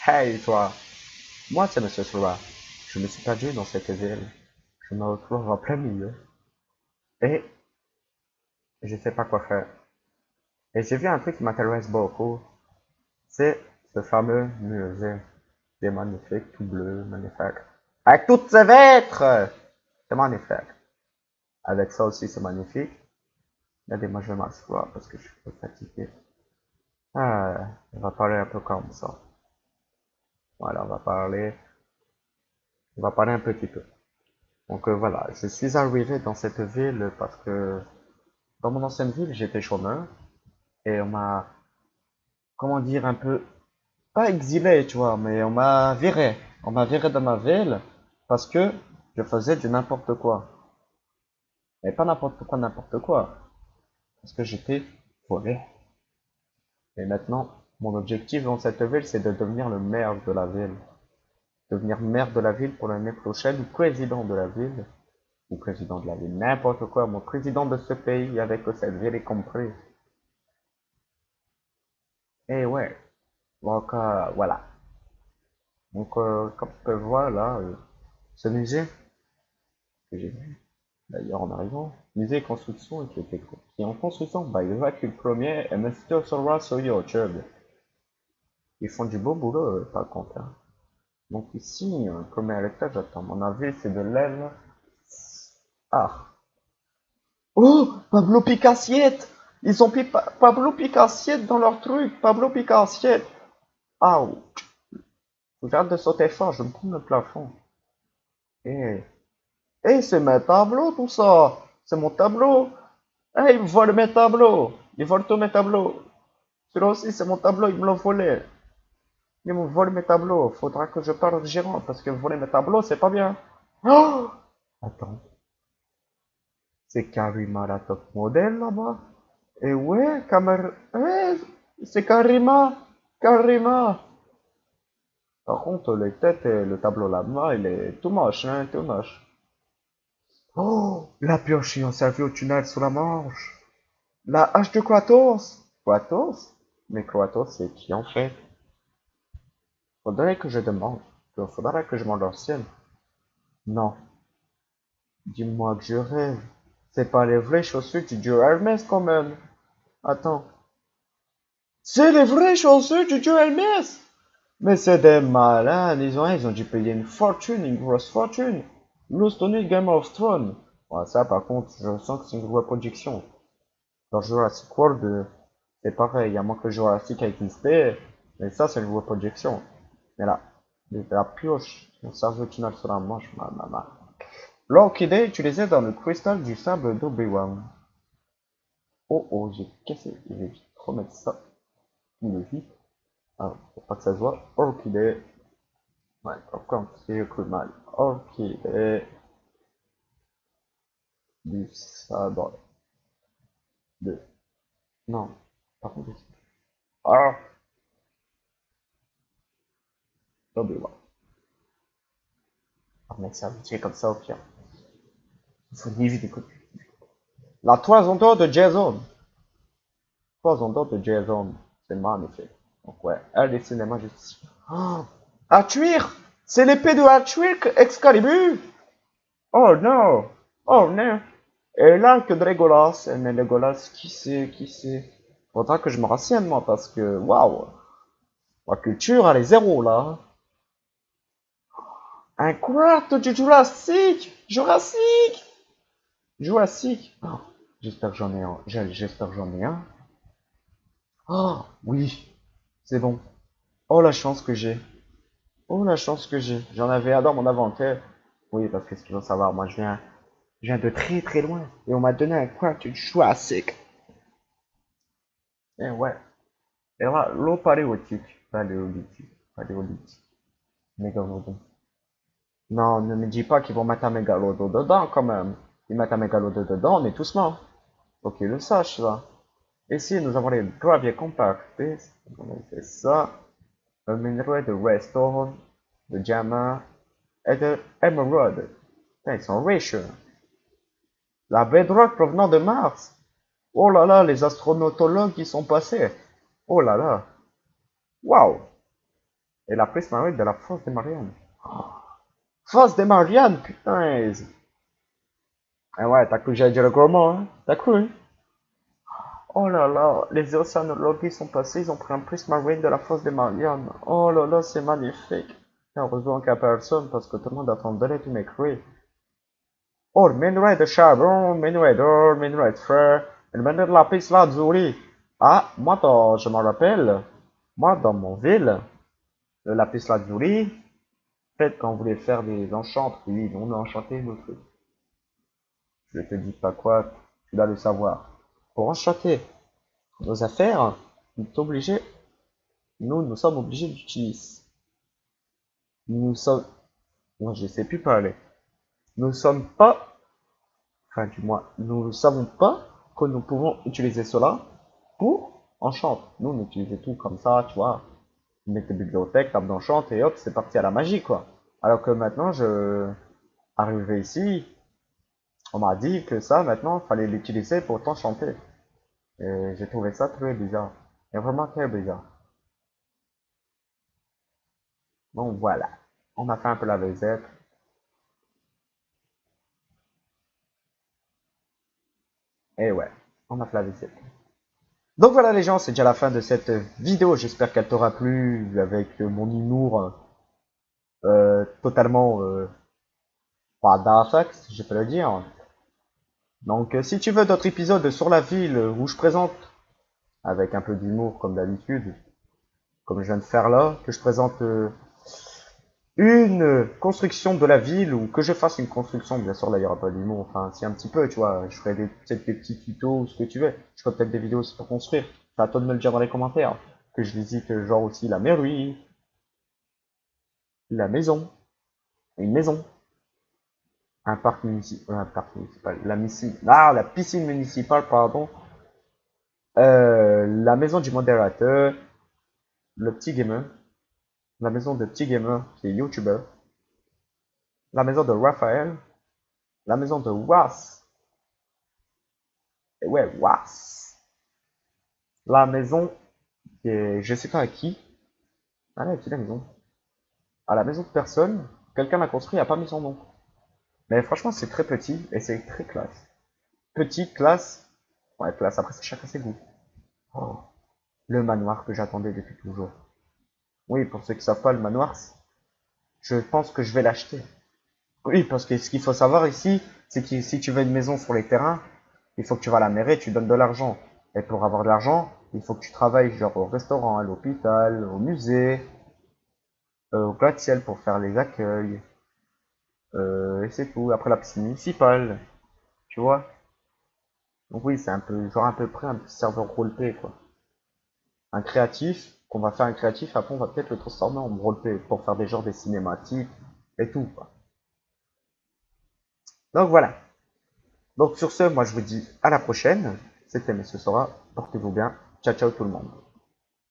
Hey toi, moi c'est Monsieur Soa. Je me suis perdu dans cette ville. Je me retrouve en plein milieu et je sais pas quoi faire. Et j'ai vu un truc qui m'intéresse beaucoup. C'est ce fameux musée. C'est magnifique, tout bleu, magnifique. Avec toutes ces vitres! C'est magnifique. Avec ça aussi c'est magnifique. Regardez, moi je vais m'asseoir parce que je suis un peu fatigué. Ah, on va parler un peu comme ça. Voilà, on va parler un petit peu. Donc voilà, je suis arrivé dans cette ville parce que dans mon ancienne ville, j'étais chômeur et on m'a, comment dire, un peu, pas exilé, tu vois, mais on m'a viré. On m'a viré de ma ville parce que je faisais du n'importe quoi. Mais pas n'importe quoi. Parce que j'étais volé. Et maintenant, mon objectif dans cette ville, c'est de devenir le maire de la ville. Devenir maire de la ville pour l'année prochaine, ou président de la ville, ou président de la ville, n'importe quoi, mon président de ce pays avec cette ville y compris. Et ouais, donc voilà. Donc comme tu peux voir là, ce musée que j'ai vu, d'ailleurs en arrivant, musée et construction qui est en construction by Jacques Ier et Monsieur Sora sur YouTube. Ils font du beau boulot par contre, hein. Donc ici, premier étage, attends, à mon avis c'est de l'aile. Ah, oh, Pablo Picassiette! Ils ont mis Pablo Picassiette dans leur truc. Pablo Picassiette. Ah, j'arrête de sauter fort, je me prends le plafond. Eh, c'est mes tableaux tout ça. C'est mon tableau. Eh, ils volent mes tableaux. Ils volent tous mes tableaux. Celui-là aussi, c'est mon tableau, ils me l'ont volé. Ils me volent mes tableaux. Faudra que je parle au gérant parce que voler mes tableaux, c'est pas bien. Oh, attends, c'est Karima la top modèle là-bas. Et ouais, c'est Karima. Karima. Par contre, les têtes et le tableau là-bas, il est tout moche, hein, tout moche. Oh, la pioche ayant servi au tunnel sous la Manche. La hache de Kratos. Kratos? Mais Kratos, c'est qui en fait? Faudrait que je demande. Faudrait que je m'en renseigne. Non, dis-moi que je rêve. C'est pas les vraies chaussures du dieu Hermès quand même. Attends. C'est les vraies chaussures du dieu Hermès! Mais c'est des malades, ils ont dû payer une fortune, une grosse fortune. Lost Tony Game of Thrones. Ouais, ça, par contre, je sens que c'est une reproduction. Dans Jurassic World, c'est pareil, il y a moins que Jurassic a existé, mais ça, c'est une reproduction. Mais là, la pioche, le cerveau tunnel sur la manche, ma. L'orchidée utilisée dans le cristal du sable d'Obi-Wan. Oh oh, j'ai cassé, je vais vite remettre ça, tout le vite. Ah, pour pas que ça se voit, orchidée. Ouais, comme c'est cru mal. Orchidée du sabre de. Non, par contre, ah, Obi-Wan. Ah, mec, ça me tient comme ça au pire. Il faut ni vite écouter. La toison d'or de Jason. Toison d'or de Jason. C'est magnifique. Donc, ouais, elle des cinémas juste. Oh, Arthur! C'est l'épée de Arthur Excalibur! Oh non! Oh non! Et là, que de Legolas. Mais Legolas, qui c'est? Faudra que je me renseigne, moi, parce que, waouh! Ma culture, elle est zéro, là. Un quarto du Jurassic! Jurassic! Jurassic! Oh, j'espère que j'en ai un. J'espère que j'en ai un. Oh, oui, c'est bon. Oh, la chance que j'ai. Oh, la chance que j'ai. J'en avais un dans mon inventaire. Oui, parce que ce qu'il faut savoir, moi, je viens de très très loin. Et on m'a donné un quarto du Jurassic. Et ouais. Et là, l'eau paléolithique. Paléolithique. Mégalodon. Non, ne me dis pas qu'ils vont mettre un mégalodon dedans, quand même. Ils mettent un mégalodon dedans, on est tous morts. Faut qu'ils le sachent, ça. Ici, nous avons les graviers compactés. On a fait ça. Un minerai de redstone, de diamant et de émeraude. Putain, ils sont riches. La bedrock provenant de Mars. Oh là là, les astronautologues qui sont passés. Oh là là. Waouh. Et la Prismarine de la Fosse des Mariannes. Fosse des Mariannes, putain. Ah ouais, t'as cru que j'allais dire le gros mot, hein? T'as cru, hein? Oh là là, les océanologues sont passés, ils ont pris un Prismarine de la Fosse des Mariannes. Oh là là, c'est magnifique. Heureusement qu'il n'y a personne parce que tout le monde attendait to m'écrire. Oh, le minerai de charbon, minerai d'or, minerai de fer, le minerai de lapis lazuli. Ah, moi, je me rappelle, moi, dans mon ville, le lapis lazuli, peut-être quand on voulait faire des enchantes, oui, on a enchanté nos trucs. Je te dis pas quoi, tu dois le savoir. Pour enchanter nos affaires, nous sommes obligés d'utiliser. Nous sommes, moi, je sais plus parler. Nous sommes pas, enfin, du moins, nous ne savons pas que nous pouvons utiliser cela pour enchanter. Nous, on utilisait tout comme ça, tu vois. On mettait bibliothèque, table d'enchant, et hop, c'est parti à la magie, quoi. Alors que maintenant, arrivé ici, on m'a dit que ça, maintenant, il fallait l'utiliser pour t'enchanter. Et j'ai trouvé ça très bizarre. Et vraiment très bizarre. Donc voilà. On a fait un peu la visite. Et ouais, on a fait la visite. Donc voilà les gens, c'est déjà la fin de cette vidéo. J'espère qu'elle t'aura plu avec mon humour totalement pas d'affect, si je peux le dire. Donc si tu veux d'autres épisodes sur la ville où je présente avec un peu d'humour comme d'habitude, comme je viens de faire là, que je présente une construction de la ville ou que je fasse une construction, bien sûr là il n'y aura pas d'humour, enfin si un petit peu, tu vois, je ferai peut-être des petits tutos ou ce que tu veux, je ferai peut-être des vidéos aussi pour construire, c'est à toi de me le dire dans les commentaires, que je visite genre aussi la mairie, la maison, une maison, un parc municipal, la piscine municipale, pardon, la maison du modérateur, le petit gamer, la maison de petit gamer qui est YouTuber, la maison de Raphaël, la maison de Was, et ouais, Was, la maison qui est, je sais pas à qui, ah là, qui la maison? À la maison de personne, quelqu'un l'a construit, il n'a pas mis son nom. Mais franchement, c'est très petit et c'est très classe. Petit, classe, ouais, classe, après c'est chacun ses goûts. Oh, le manoir que j'attendais depuis toujours. Oui, pour ceux qui savent pas, le manoir, je pense que je vais l'acheter. Oui, parce que ce qu'il faut savoir ici, c'est que si tu veux une maison sur les terrains, il faut que tu vas à la mairie, tu donnes de l'argent. Et pour avoir de l'argent, il faut que tu travailles genre au restaurant, à l'hôpital, au musée, au gratte-ciel pour faire les accueils. Et c'est tout. Après la piscine municipale, tu vois. Donc oui, c'est un peu, genre à peu près un petit serveur roleplay, quoi. Un créatif, qu'on va faire un créatif, après on va peut-être le transformer en roleplay pour faire des genres des cinématiques et tout, quoi. Donc voilà. Donc sur ce, moi je vous dis à la prochaine. C'était Monsieur Sora. Portez-vous bien. Ciao ciao tout le monde.